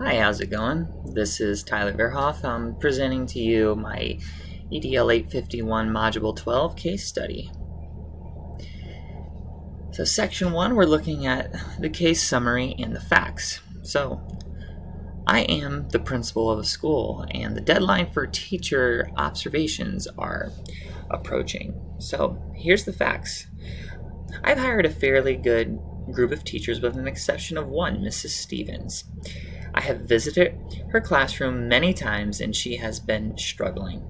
Hi, how's it going? This is Tyler Verhoff. I'm presenting to you my EDL 851 Module 12 case study. So Section 1, we're looking at the case summary and the facts. So, I am the principal of a school, and the deadline for teacher observations are approaching. So, here's the facts. I've hired a fairly good group of teachers with an exception of one, Mrs. Stevens. I have visited her classroom many times and she has been struggling.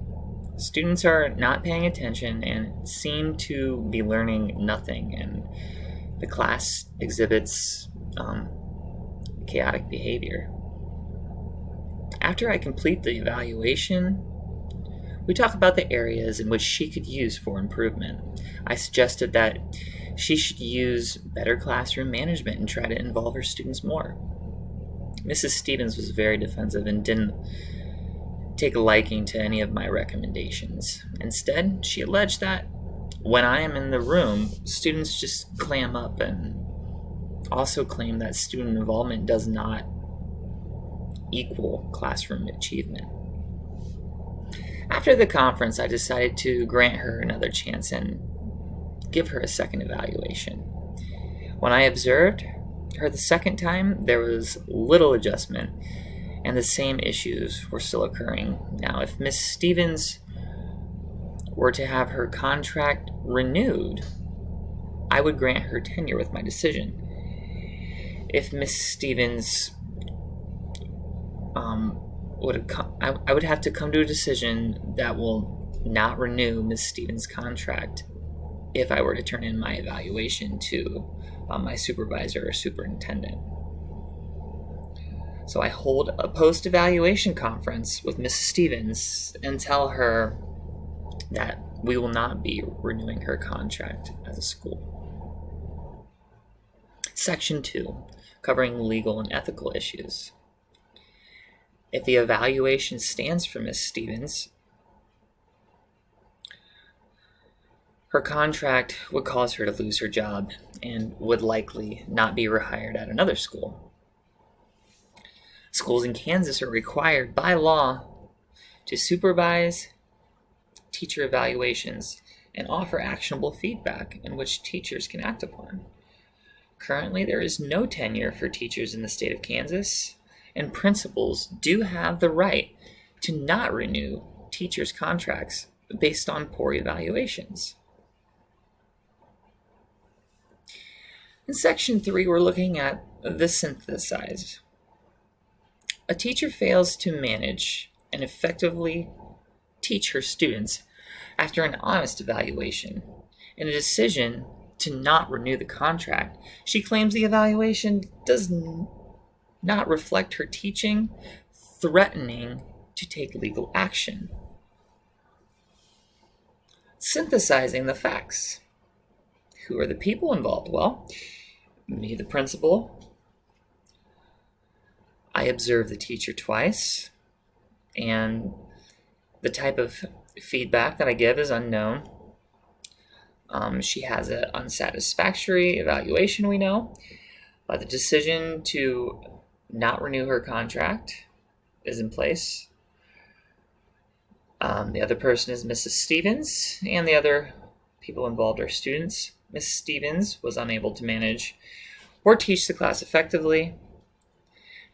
Students are not paying attention and seem to be learning nothing, and the class exhibits chaotic behavior. After I complete the evaluation, we talk about the areas in which she could use for improvement. I suggested that she should use better classroom management and try to involve her students more. Mrs. Stevens was very defensive and didn't take a liking to any of my recommendations. Instead, she alleged that when I am in the room, students just clam up, and also claimed that student involvement does not equal classroom achievement. After the conference, I decided to grant her another chance and give her a second evaluation. When I observed her the second time, there was little adjustment, and the same issues were still occurring. Now, if Miss Stevens were to have her contract renewed, I would grant her tenure with my decision. If Miss Stevens I would have to come to a decision that will not renew Miss Stevens' contract if I were to turn in my evaluation to my supervisor or superintendent. So I hold a post-evaluation conference with Mrs. Stevens and tell her that we will not be renewing her contract as a school. Section 2, covering legal and ethical issues. If the evaluation stands for Miss Stevens, her contract would cause her to lose her job and would likely not be rehired at another school. Schools in Kansas are required by law to supervise teacher evaluations and offer actionable feedback in which teachers can act upon. Currently, there is no tenure for teachers in the state of Kansas, and principals do have the right to not renew teachers' contracts based on poor evaluations. In Section 3, we're looking at the synthesize. A teacher fails to manage and effectively teach her students after an honest evaluation and a decision to not renew the contract. She claims the evaluation does not reflect her teaching, threatening to take legal action. Synthesizing the facts. Who are the people involved? Well, me, the principal. I observe the teacher twice, and the type of feedback that I give is unknown. She has an unsatisfactory evaluation, we know. The decision to not renew her contract is in place. The other person is Mrs. Stevens, and the other people involved are students. Miss Stevens was unable to manage or teach the class effectively,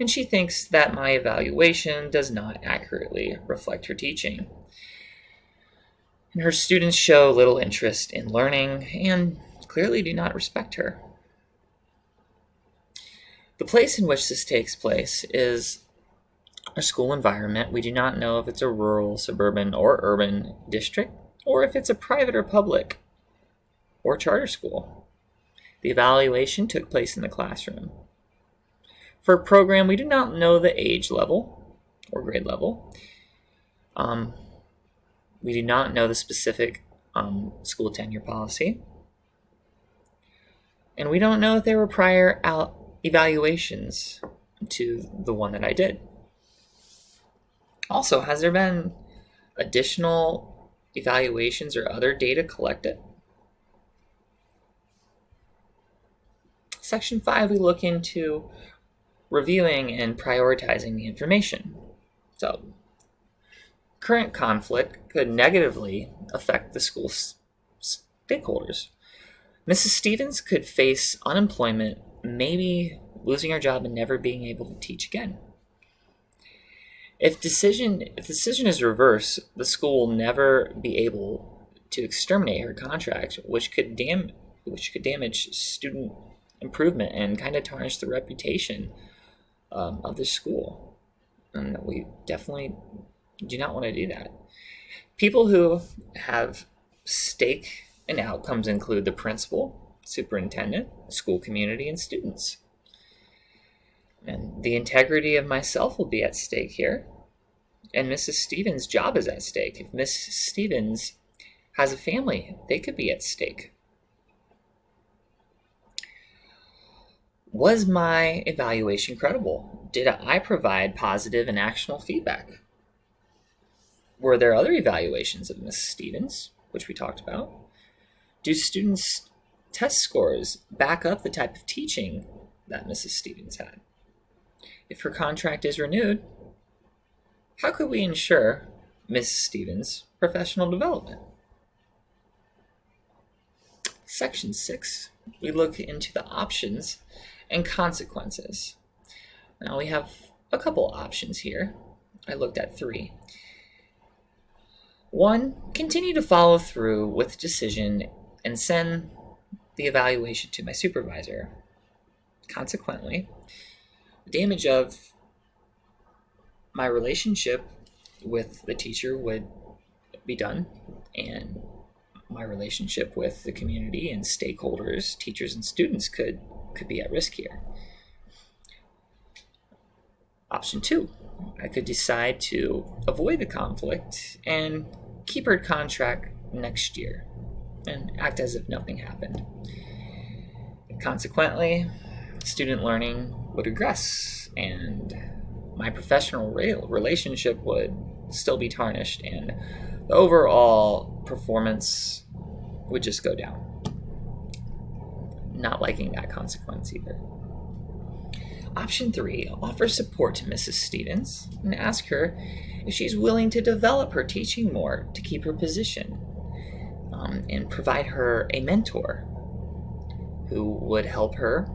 and she thinks that my evaluation does not accurately reflect her teaching. And her students show little interest in learning and clearly do not respect her. The place in which this takes place is a school environment. We do not know if it's a rural, suburban, or urban district, or if it's a private or public or charter school. The evaluation took place in the classroom. For a program, we do not know the age level or grade level. We do not know the specific school tenure policy. And we don't know if there were prior evaluations to the one that I did. Also, has there been additional evaluations or other data collected? Section 5, we look into reviewing and prioritizing the information. So, current conflict could negatively affect the school's stakeholders. Mrs. Stevens could face unemployment, maybe losing her job and never being able to teach again. If the decision is reversed, the school will never be able to exterminate her contract, which could damage student improvement and kind of tarnish the reputation of the school. And we definitely do not want to do that. People who have stake in outcomes include the principal, superintendent, school community, and students. And the integrity of myself will be at stake here. And Mrs. Stevens' job is at stake. If Mrs. Stevens has a family, they could be at stake. Was my evaluation credible? Did I provide positive and actionable feedback? Were there other evaluations of Mrs. Stevens, which we talked about? Do students' test scores back up the type of teaching that Mrs. Stevens had? If her contract is renewed, how could we ensure Mrs. Stevens' professional development? Section 6, we look into the options and consequences. Now we have a couple options here. I looked at 3. 1, continue to follow through with the decision and send the evaluation to my supervisor. Consequently, the damage of my relationship with the teacher would be done, and my relationship with the community and stakeholders, teachers and students could be at risk here. Option 2, I could decide to avoid the conflict and keep her contract next year and act as if nothing happened. Consequently, student learning would regress and my professional relationship would still be tarnished and the overall performance would just go down. Not liking that consequence either. Option 3, offer support to Mrs. Stevens and ask her if she's willing to develop her teaching more to keep her position, and provide her a mentor who would help her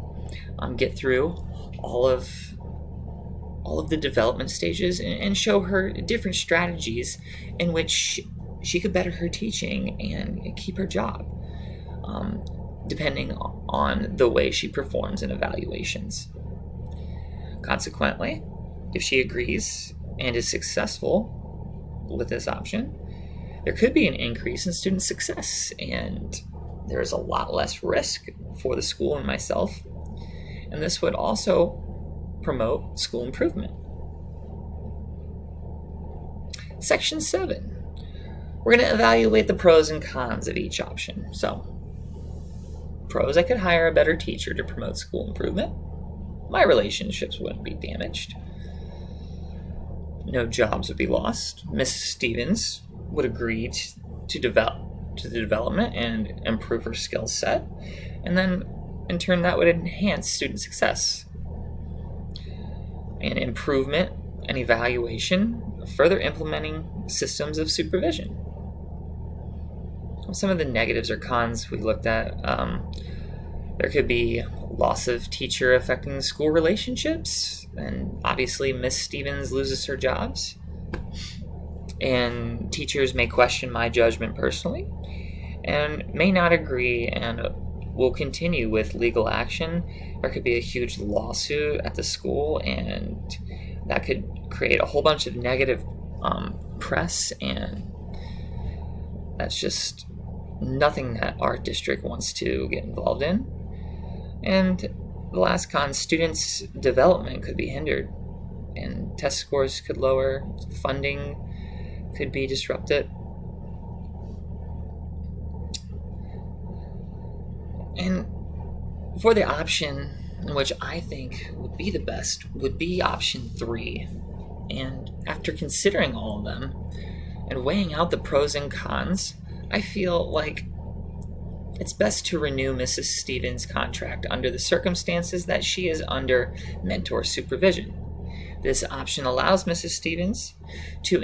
get through all of the development stages and show her different strategies in which she could better her teaching and keep her job, depending on the way she performs in evaluations. Consequently, if she agrees and is successful with this option, there could be an increase in student success, and there's a lot less risk for the school and myself, and this would also promote school improvement. Section 7, we're going to evaluate the pros and cons of each option. So, pros, I could hire a better teacher to promote school improvement. My relationships wouldn't be damaged. No jobs would be lost. Mrs. Stevens would agree to the development and improve her skill set. And then, in turn, that would enhance student success. And improvement and evaluation, further implementing systems of supervision. Some of the negatives or cons we looked at, there could be loss of teacher affecting the school relationships, and obviously Miss Stevens loses her jobs, and teachers may question my judgment personally and may not agree and will continue with legal action. There could be a huge lawsuit at the school, and that could create a whole bunch of negative press, and that's just nothing that our district wants to get involved in. And the last con, students' development could be hindered, and test scores could lower, funding could be disrupted. And for the option in which I think would be the best would be option 3. And after considering all of them and weighing out the pros and cons, I feel like it's best to renew Mrs. Stevens' contract under the circumstances that she is under mentor supervision. This option allows Mrs. Stevens to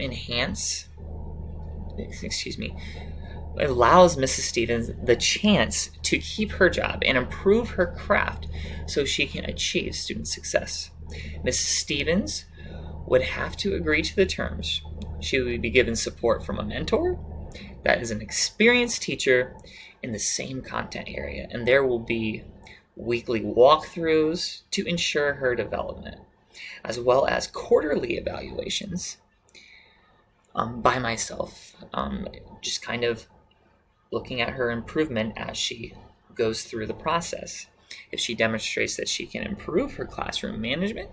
allows Mrs. Stevens the chance to keep her job and improve her craft so she can achieve student success. Mrs. Stevens would have to agree to the terms. She would be given support from a mentor that is an experienced teacher in the same content area, and there will be weekly walkthroughs to ensure her development, as well as quarterly evaluations by myself, just kind of looking at her improvement as she goes through the process. If she demonstrates that she can improve her classroom management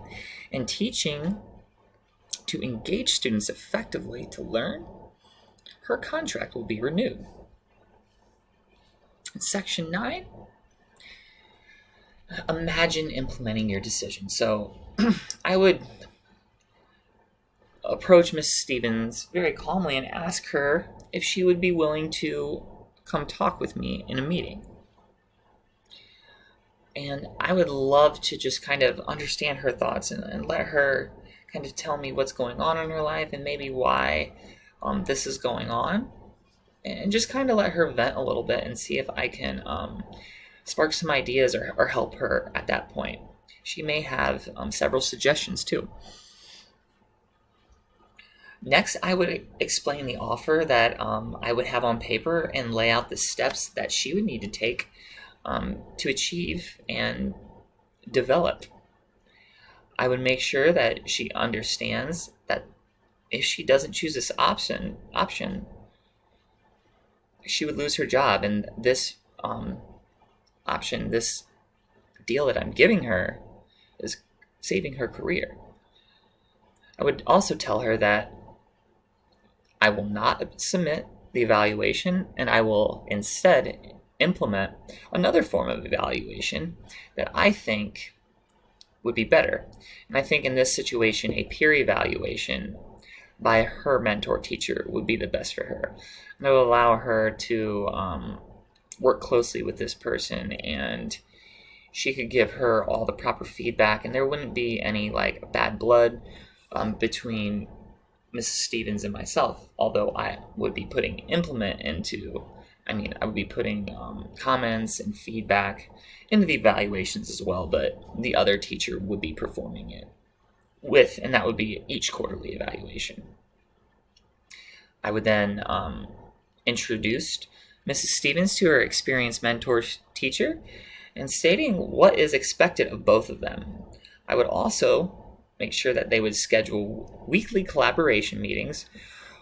and teaching to engage students effectively to learn, her contract will be renewed. In Section 9, imagine implementing your decision. So I would approach Miss Stevens very calmly and ask her if she would be willing to come talk with me in a meeting. And I would love to just kind of understand her thoughts and let her kind of tell me what's going on in her life and maybe why this is going on. And just kind of let her vent a little bit and see if I can spark some ideas or help her at that point. She may have several suggestions too. Next, I would explain the offer that I would have on paper and lay out the steps that she would need to take to achieve and develop. I would make sure that she understands that if she doesn't choose this option, she would lose her job, and this option, this deal that I'm giving her, is saving her career. I would also tell her that I will not submit the evaluation, and I will instead implement another form of evaluation that I think would be better. And I think in this situation, a peer evaluation by her mentor teacher would be the best for her. And it will allow her to work closely with this person, and she could give her all the proper feedback, and there wouldn't be any like bad blood between Mrs. Stevens and myself, although I would be putting I would be putting comments and feedback into the evaluations as well, but the other teacher would be performing it and that would be each quarterly evaluation. I would then introduce Mrs. Stevens to her experienced mentor teacher and stating what is expected of both of them. I would also make sure that they would schedule weekly collaboration meetings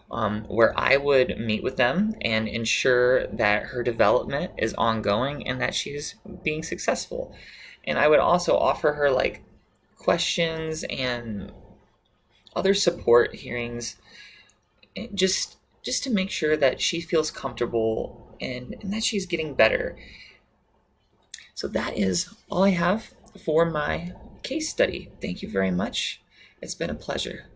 where I would meet with them and ensure that her development is ongoing and that she's being successful. And I would also offer her like questions and other support hearings just to make sure that she feels comfortable and that she's getting better. So that is all I have for my case study. Thank you very much. It's been a pleasure.